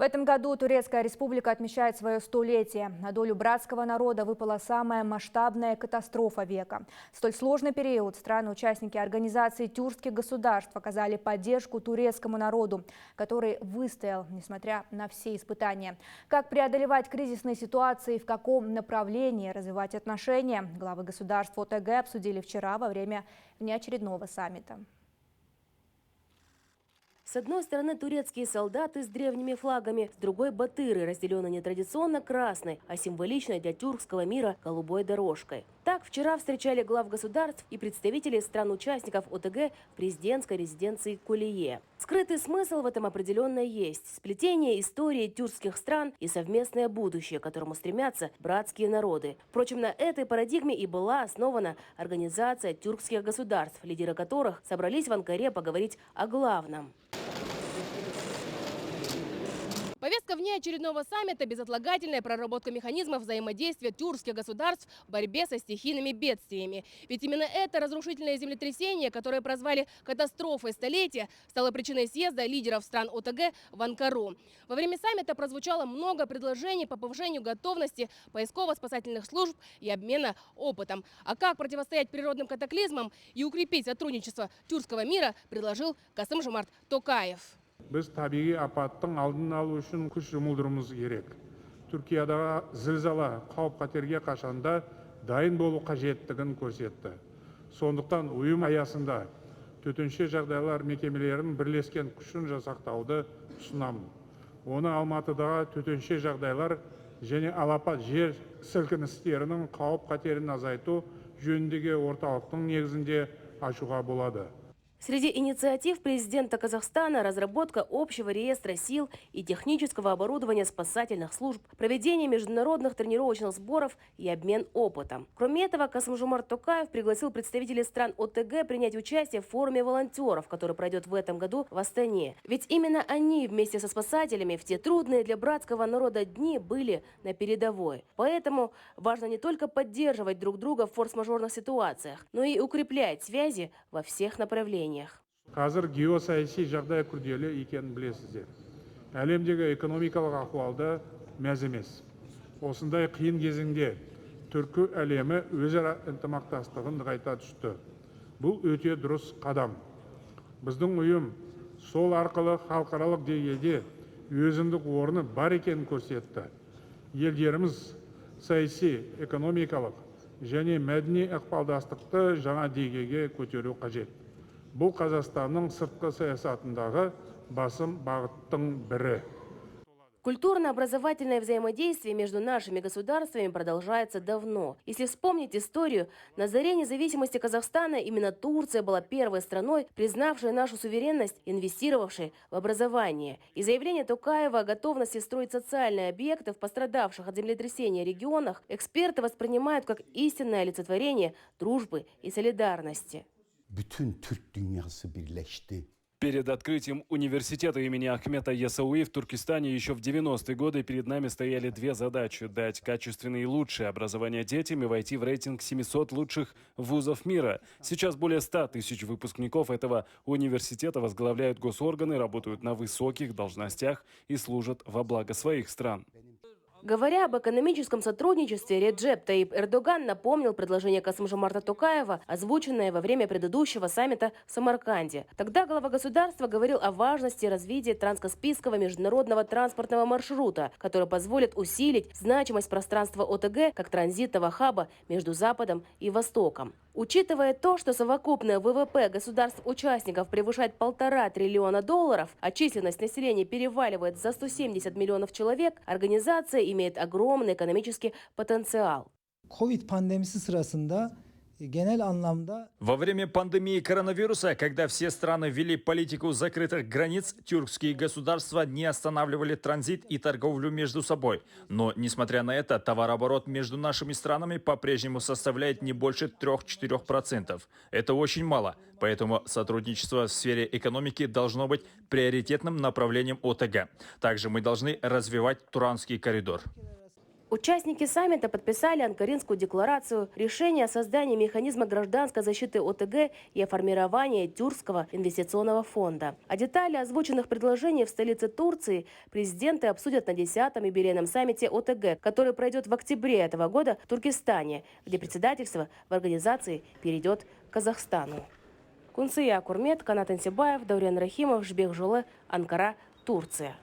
этом году Турецкая республика отмечает свое столетие. На долю братского народа выпала самая масштабная катастрофа века. В столь сложный период страны-участники организации тюркских государств оказали поддержку турецкому народу, который выстоял, несмотря на все испытания. Как преодолевать кризисные ситуации и в каком направлении развивать отношения, главы государств ОТГ обсудили вчера во время внеочередного саммита. С одной стороны турецкие солдаты с древними флагами, с другой батыры, разделенные не традиционно красной, а символичной для тюркского мира голубой дорожкой. Так вчера встречали глав государств и представителей стран-участников ОТГ в президентской резиденции Кулие. Скрытый смысл в этом определенно есть. Сплетение истории тюркских стран и совместное будущее, к которому стремятся братские народы. Впрочем, на этой парадигме и была основана Организация тюркских государств, лидеры которых собрались в Анкаре поговорить о главном. Повестка внеочередного саммита – безотлагательная проработка механизмов взаимодействия тюркских государств в борьбе со стихийными бедствиями. Ведь именно это разрушительное землетрясение, которое прозвали катастрофой столетия, стало причиной съезда лидеров стран ОТГ в Анкару. Во время саммита прозвучало много предложений по повышению готовности поисково-спасательных служб и обмена опытом. А как противостоять природным катаклизмам и укрепить сотрудничество тюркского мира, предложил Касым-Жомарт Токаев. Біз табиғи апаттың алдын алу үшін күш жұмылдыруымыз керек. Түркиядағы зілзала қауіп-қатерге қашанда дайын болу қажеттігін көрсетті. Сондықтан ұйым аясында төтенше жағдайлар мекемелерінің бірлескен күшін жасақтауды ұсынамын. Оны Алматыдағы төтенше жағдайлар және алапат жер сілкіністерінің қауіп-қатерін азайту жөніндегі орталықтың негізінде ашуға болады. Среди инициатив президента Казахстана – разработка общего реестра сил и технического оборудования спасательных служб, проведение международных тренировочных сборов и обмен опытом. Кроме этого, Касым-Жомарт Токаев пригласил представителей стран ОТГ принять участие в форуме волонтеров, который пройдет в этом году в Астане. Ведь именно они вместе со спасателями в те трудные для братского народа дни были на передовой. Поэтому важно не только поддерживать друг друга в форс-мажорных ситуациях, но и укреплять связи во всех направлениях. Қазір геосаяси жағдай күрделі екенін білесіздер. Әлемдегі экономикалық ахуалда мәз емес. Осындай қиын кезеңде түркі әлемі өзара ынтымақтастығын нығайта түсті. Бұл өте дұрыс қадам. Біздің ұйым сол арқылы халықаралық деңгейде өзіндік орны бар екенін көрсетті. Елдеріміз саяси, экономикалық және мәдени ықпалдастықты жаңа деңгейге көтеру қажет. Бұл Қазақстанның сыртқы саясатындағы басым бағыттың бірі. Культурно-образовательное взаимодействие между нашими государствами продолжается давно. Если вспомнить историю, на заре независимости Казахстана именно Турция была первой страной, признавшей нашу суверенность, инвестировавшей в образование. И заявление Токаева о готовности строить социальные объекты в пострадавших от землетрясения регионах эксперты воспринимают как истинное олицетворение дружбы и солидарности. Bütün Türk dünyası birleşti. Перед открытием университета имени Ахмета Ясауи в Туркестане еще в 90-е годы перед нами стояли две задачи – дать качественное и лучшее образование детям и войти в рейтинг 700 лучших вузов мира. Сейчас более 100 тысяч выпускников этого университета возглавляют госорганы, работают на высоких должностях и служат во благо своих стран. Говоря об экономическом сотрудничестве, Реджеп Таип Эрдоган напомнил предложение Касым-Жомарта Токаева, озвученное во время предыдущего саммита в Самарканде. Тогда глава государства говорил о важности развития транскаспийского международного транспортного маршрута, который позволит усилить значимость пространства ОТГ как транзитного хаба между Западом и Востоком. Учитывая то, что совокупное ВВП государств-участников превышает $1,5 триллиона, а численность населения переваливает за 170 миллионов человек, организация имеет огромный экономический потенциал. Covid-пандемisi sırasında genel anlamda Во время пандемии коронавируса, когда все страны ввели политику закрытых границ, тюркские государства не останавливали транзит и торговлю между собой. Но, несмотря на это, товарооборот между нашими странами по-прежнему составляет не больше 3-4%. Это очень мало, поэтому сотрудничество в сфере экономики должно быть приоритетным направлением ОТГ. Также мы должны развивать Туранский коридор. Участники саммита подписали Анкаринскую декларацию, решение о создании механизма гражданской защиты ОТГ и о формировании Тюркского инвестиционного фонда. А детали озвученных предложений в столице Турции президенты обсудят на 10-м юбилейном саммите ОТГ, который пройдет в октябре этого года в Туркестане, где председательство в организации перейдет к Казахстану. Кунсия Курмет, Канат Ансибаев, Даурен Рахимов, Жбек Жолы, Анкара, Турция.